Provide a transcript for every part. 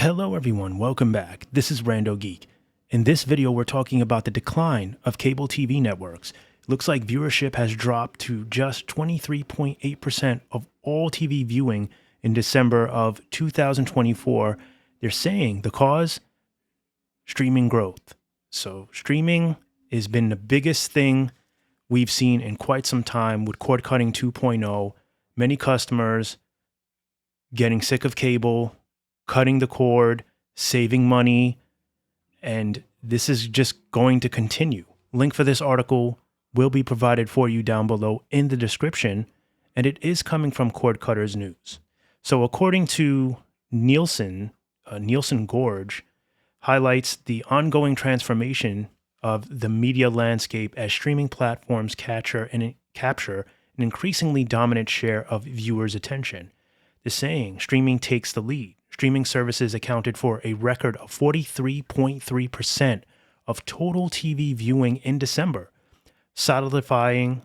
Hello everyone, welcome back. This is Rando Geek. In this video, we're talking about the decline of cable TV networks. It looks like viewership has dropped to just 23.8% of all TV viewing in December of 2024. They're saying the cause? Streaming growth. So streaming has been the biggest thing we've seen in quite some time with cord cutting 2.0. Many customers getting sick of cable, cutting the cord, saving money, and this is just going to continue. Link for this article will be provided for you down below in the description, and it is coming from Cord Cutters News. So according to Nielsen, Nielsen Gorge highlights the ongoing transformation of the media landscape as streaming platforms capture an increasingly dominant share of viewers' attention. The saying, streaming takes the lead. Streaming services accounted for a record of 43.3% of total TV viewing in December, solidifying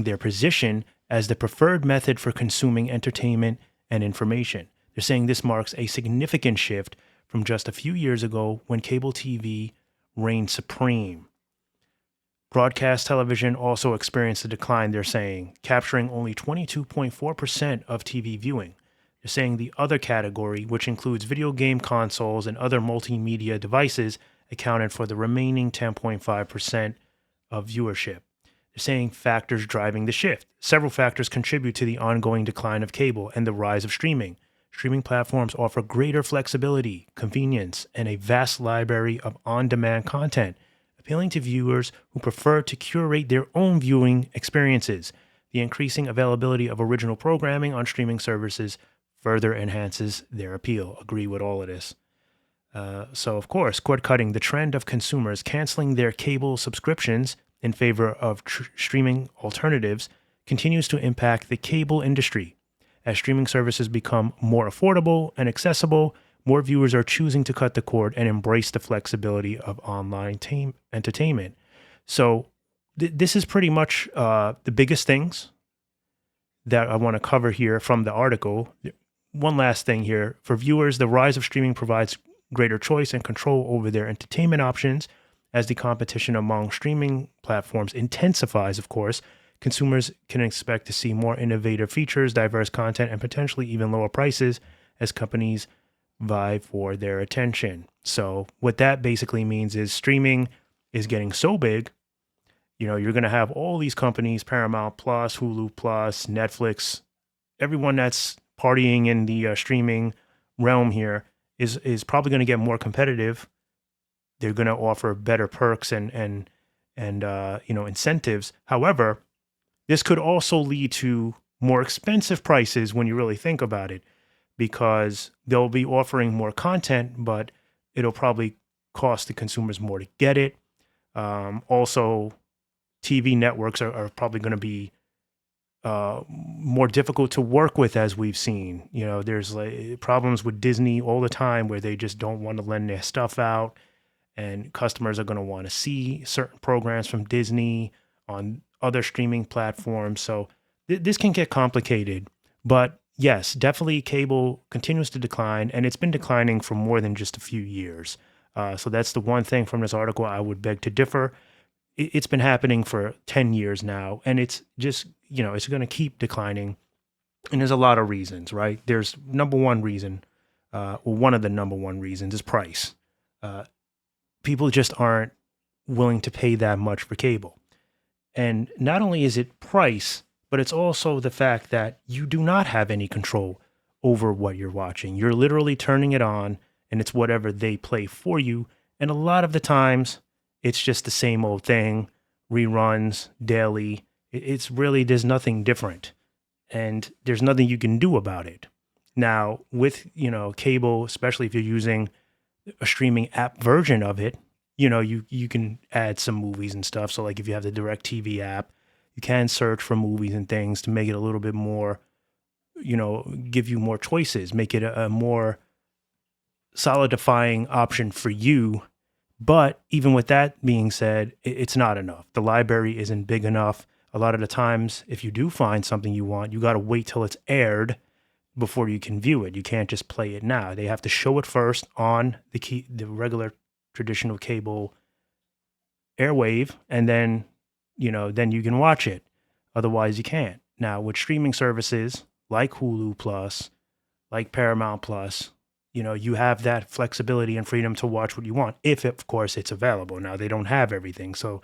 their position as the preferred method for consuming entertainment and information. They're saying this marks a significant shift from just a few years ago when cable TV reigned supreme. Broadcast television also experienced a decline, they're saying, capturing only 22.4% of TV viewing. They're saying the other category, which includes video game consoles and other multimedia devices, accounted for the remaining 10.5% of viewership. They're saying factors driving the shift. Several factors contribute to the ongoing decline of cable and the rise of streaming. Streaming platforms offer greater flexibility, convenience, and a vast library of on-demand content, appealing to viewers who prefer to curate their own viewing experiences. The increasing availability of original programming on streaming services further enhances their appeal. Agree with all of this. So, of course, cord cutting, the trend of consumers canceling their cable subscriptions in favor of streaming alternatives, continues to impact the cable industry. As streaming services become more affordable and accessible, more viewers are choosing to cut the cord and embrace the flexibility of online entertainment. So this is pretty much the biggest things that I want to cover here from the article. One last thing here. For viewers, the rise of streaming provides greater choice and control over their entertainment options. As the competition among streaming platforms intensifies, of course, consumers can expect to see more innovative features, diverse content, and potentially even lower prices as companies vie for their attention. So what that basically means is streaming is getting so big, you're going to have all these companies, Paramount Plus, Hulu Plus, Netflix, everyone that's partying in the streaming realm here is probably going to get more competitive. They're going to offer better perks and incentives. However, this could also lead to more expensive prices when you really think about it, because they'll be offering more content, but it'll probably cost the consumers more to get it. Also, TV networks are probably going to be more difficult to work with, as we've seen. There's like problems with Disney all the time where they just don't want to lend their stuff out, and customers are going to want to see certain programs from Disney on other streaming platforms. So this can get complicated, but yes, definitely cable continues to decline, and it's been declining for more than just a few years. So that's the one thing from this article I would beg to differ. It's been happening for 10 years now, and it's just, it's going to keep declining. And there's a lot of reasons, right? There's number one reason, one of the number one reasons is price. People just aren't willing to pay that much for cable. And not only is it price, but it's also the fact that you do not have any control over what you're watching. You're literally turning it on, and it's whatever they play for you. And a lot of the times, it's just the same old thing, reruns, daily. It's really, there's nothing different, and there's nothing you can do about it. Now, with, cable, especially if you're using a streaming app version of it, you can add some movies and stuff. So like if you have the DirecTV app, you can search for movies and things to make it a little bit more, give you more choices, make it a more solidifying option for you. But even with that being said, it's not enough. The library isn't big enough. A lot of the times, if you do find something you want, you got to wait till it's aired before you can view it. You can't just play it now. They have to show it first on the regular traditional cable airwave, and then, then you can watch it. Otherwise, you can't. Now, with streaming services like Hulu Plus, like Paramount Plus, you have that flexibility and freedom to watch what you want, if, of course, it's available. Now, they don't have everything, so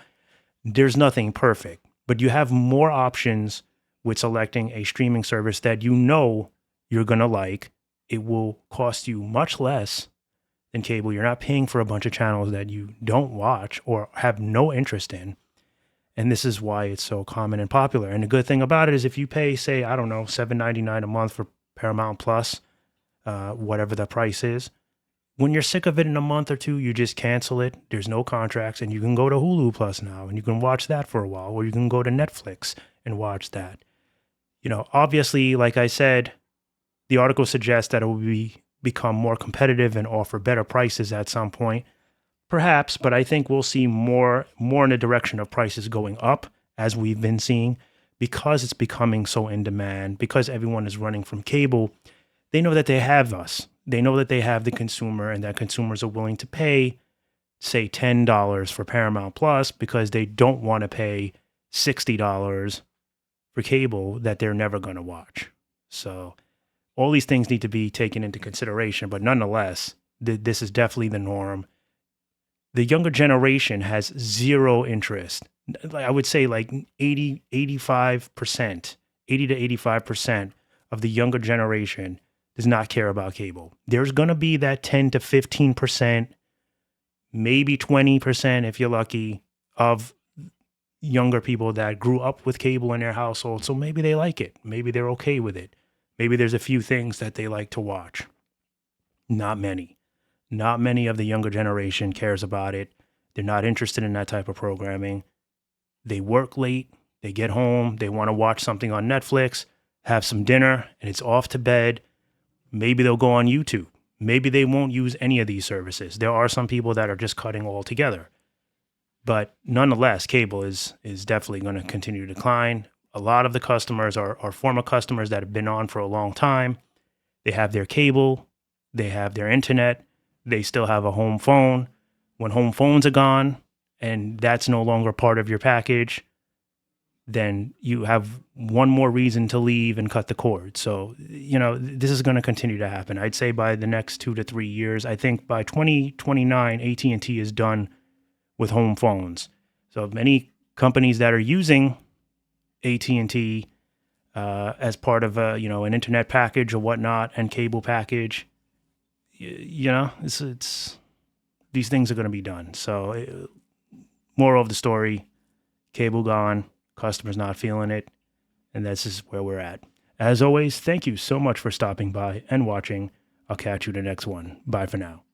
there's nothing perfect, but you have more options with selecting a streaming service that you're going to like. It will cost you much less than cable. You're not paying for a bunch of channels that you don't watch or have no interest in. And this is why it's so common and popular. And the good thing about it is if you pay, say, I don't know, $7.99 a month for Paramount Plus, whatever the price is, when you're sick of it in a month or two, you just cancel it. There's no contracts, and you can go to Hulu Plus now, and you can watch that for a while, or you can go to Netflix and watch that. Obviously, like I said, the article suggests that it will become more competitive and offer better prices at some point. Perhaps, but I think we'll see more in the direction of prices going up, as we've been seeing, because it's becoming so in demand, because everyone is running from cable. They know that they have us. They know that they have the consumer, and that consumers are willing to pay, say, $10 for Paramount Plus because they don't want to pay $60 for cable that they're never going to watch. So all these things need to be taken into consideration, but nonetheless, this is definitely the norm. The younger generation has zero interest. I would say like 85%, 80 to 85% of the younger generation does not care about cable. There's going to be that 10 to 15%, maybe 20% if you're lucky, of younger people that grew up with cable in their household. So maybe they like it. Maybe they're okay with it. Maybe there's a few things that they like to watch. Not many. Not many of the younger generation cares about it. They're not interested in that type of programming. They work late. They get home. They want to watch something on Netflix, have some dinner, and it's off to bed. Maybe they'll go on YouTube. Maybe they won't use any of these services. There are some people that are just cutting altogether. But nonetheless, cable is definitely going to continue to decline. A lot of the customers are former customers that have been on for a long time. They have their cable. They have their internet. They still have a home phone. When home phones are gone and that's no longer part of your package, then you have one more reason to leave and cut the cord. So, this is going to continue to happen. I'd say by the next 2 to 3 years, I think by 2029, AT&T is done with home phones. So many companies that are using AT&T as part of an internet package or whatnot and cable package, it's these things are going to be done. So moral of the story, cable gone, customers not feeling it, and this is where we're at. As always, thank you so much for stopping by and watching. I'll catch you in the next one. Bye for now.